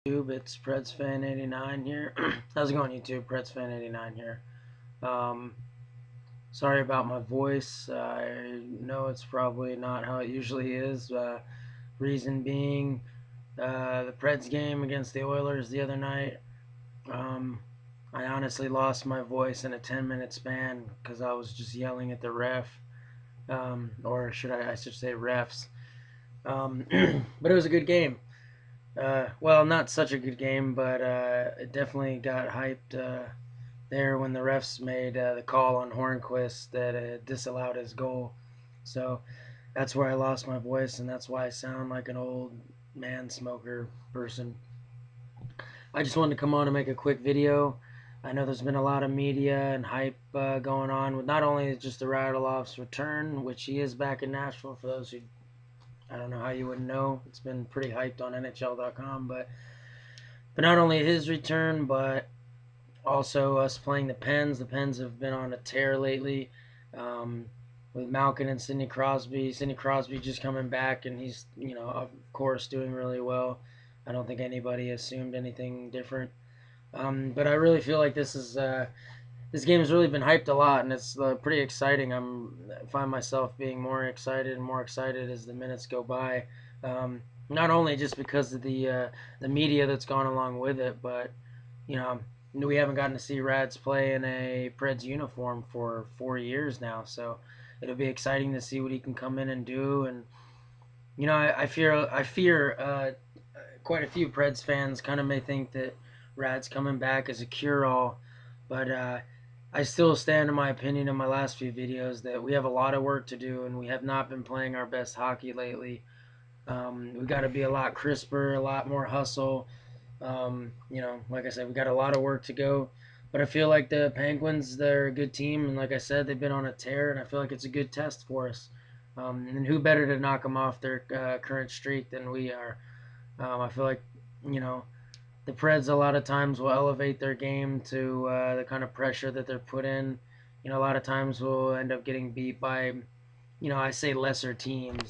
YouTube, it's Preds Fan 89 here. How's it going, YouTube? Preds Fan 89 here. Um, Sorry about my voice. I know it's probably not how it usually is. Reason being, the Preds game against the Oilers the other night. Um, I honestly lost my voice in a 10-minute span because I was just yelling at the ref, or I should say refs. But it was a good game. Well, not such a good game, but it definitely got hyped there when the refs made the call on Hornquist that disallowed his goal. So that's where I lost my voice, and that's why I sound like an old man smoker person. I just wanted to come on and make a quick video. I know there's been a lot of media and hype going on with not only just the Radulovs return, which he is back in Nashville. For those who I don't know how you wouldn't know, it's been pretty hyped on NHL.com, but not only his return, but also us playing the Pens. The Pens have been on a tear lately, with Malkin and Sidney Crosby. Sidney Crosby just coming back, and he's, of course, doing really well. I don't think anybody assumed anything different. But I really feel like this game has really been hyped a lot, and it's pretty exciting. I find myself being more excited and more excited as the minutes go by. Not only just because of the media that's gone along with it, but you know we haven't gotten to see Rads play in a Preds uniform for 4 years now, so it'll be exciting to see what he can come in and do. And I fear quite a few Preds fans kind of may think that Rads coming back as a cure-all, but I still stand in my opinion in my last few videos that we have a lot of work to do, and we have not been playing our best hockey lately. We got to be a lot crisper, a lot more hustle. Like I said, we got a lot of work to go. But I feel like the Penguins, they're a good team, and like I said, they've been on a tear, and I feel like it's a good test for us. And who better to knock them off their current streak than we are? I feel like, you know, the Preds a lot of times will elevate their game to the kind of pressure that they're put in. A lot of times we'll end up getting beat by, I say lesser teams,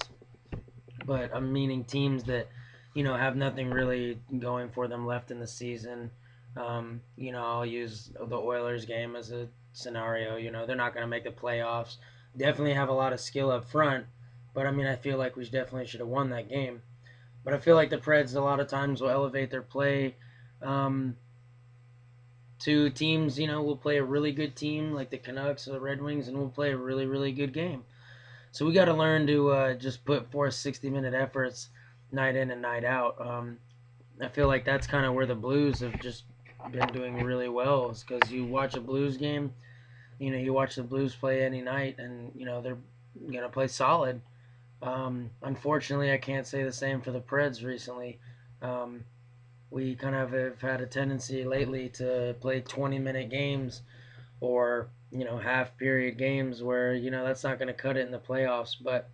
but I'm meaning teams that, have nothing really going for them left in the season. I'll use the Oilers game as a scenario. They're not going to make the playoffs. Definitely have a lot of skill up front, but I feel like we definitely should have won that game. But I feel like the Preds a lot of times will elevate their play um, to teams. We'll play a really good team like the Canucks or the Red Wings, and we'll play a really, really good game. So we got to learn to just put forth 60-minute efforts night in and night out. I feel like that's kind of where the Blues have just been doing really well, is because you watch a Blues game, you watch the Blues play any night, and they're gonna play solid. Unfortunately, I can't say the same for the Preds recently. Um, we kind of have had a tendency lately to play 20-minute games, or half period games where that's not going to cut it in the playoffs. But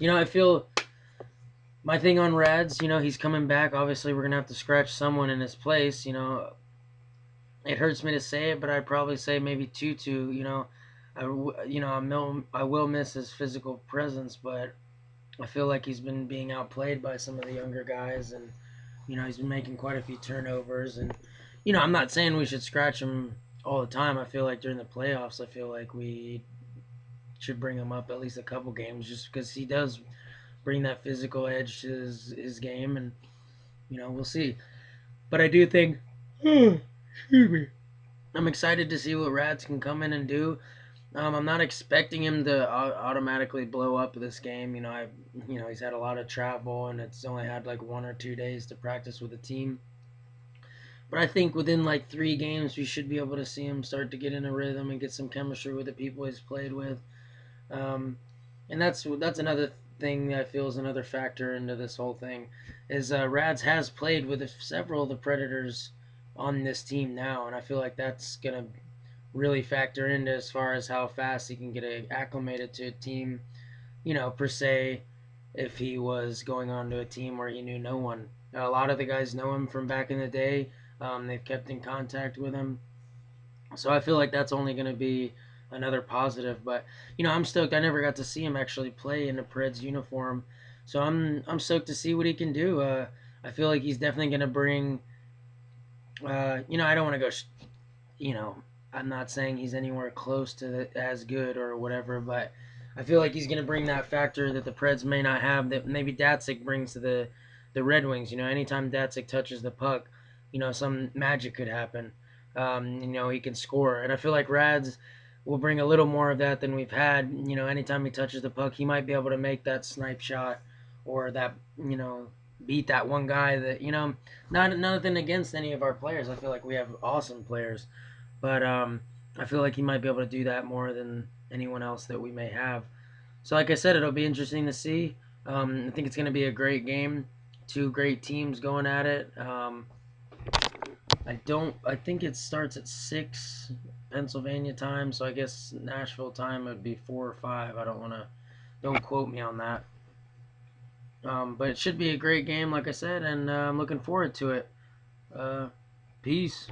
I feel my thing on Rads, he's coming back. Obviously, we're gonna have to scratch someone in his place. It hurts me to say it, but I'd probably say maybe Tutu. I will miss his physical presence, but I feel like he's been being outplayed by some of the younger guys, and he's been making quite a few turnovers. And I'm not saying we should scratch him all the time. I feel like during the playoffs, I feel like we should bring him up at least a couple games, just because he does bring that physical edge to his game, and we'll see. But I do think, excuse me, I'm excited to see what Rats can come in and do. I'm not expecting him to automatically blow up this game. He's had a lot of travel, and it's only had like 1 or 2 days to practice with the team. But I think within like 3 games, we should be able to see him start to get in a rhythm and get some chemistry with the people he's played with. Um, and that's another thing that I feel is another factor into this whole thing, is Rads has played with several of the Predators on this team now, and I feel like that's gonna really factor into as far as how fast he can get acclimated to a team, per se, if he was going on to a team where he knew no one. A lot of the guys know him from back in the day. They've kept in contact with him. So I feel like that's only going to be another positive. But, I'm stoked. I never got to see him actually play in a Preds uniform. So I'm stoked to see what he can do. I feel like he's definitely going to bring. I don't want to go. You know, I'm not saying he's anywhere close to as good or whatever, but I feel like he's going to bring that factor that the Preds may not have, that maybe Datsik brings to the Red Wings. Anytime Datsik touches the puck, some magic could happen. He can score, and I feel like Rads will bring a little more of that than we've had. Anytime he touches the puck, he might be able to make that snipe shot or that beat that one guy that not nothing against any of our players. I feel like we have awesome players, but I feel like he might be able to do that more than anyone else that we may have. So, like I said, it'll be interesting to see. I think it's going to be a great game. Two great teams going at it. I think it starts at 6 Pennsylvania time, so I guess Nashville time would be 4 or 5. I don't want to. Don't quote me on that. But it should be a great game, like I said, and I'm looking forward to it. Uh, Peace.